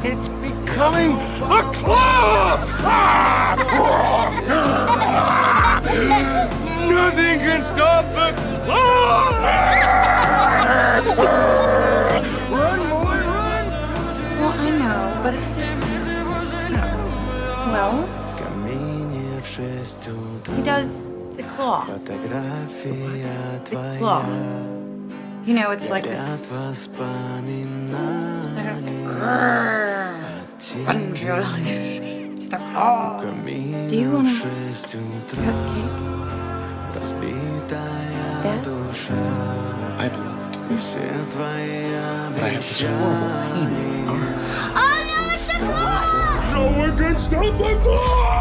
It's becoming a claw! Nothing can stop the claw! Run, boy, run! Well, I know, but it's different. Well, he does the claw. The claw. You know, it's like this. Run for your life. It's the claw. Do you want to cut cake? Dad? I'd love to. But I have this horrible pain in the arm. Oh no, it's the claw! No one can stop the claw!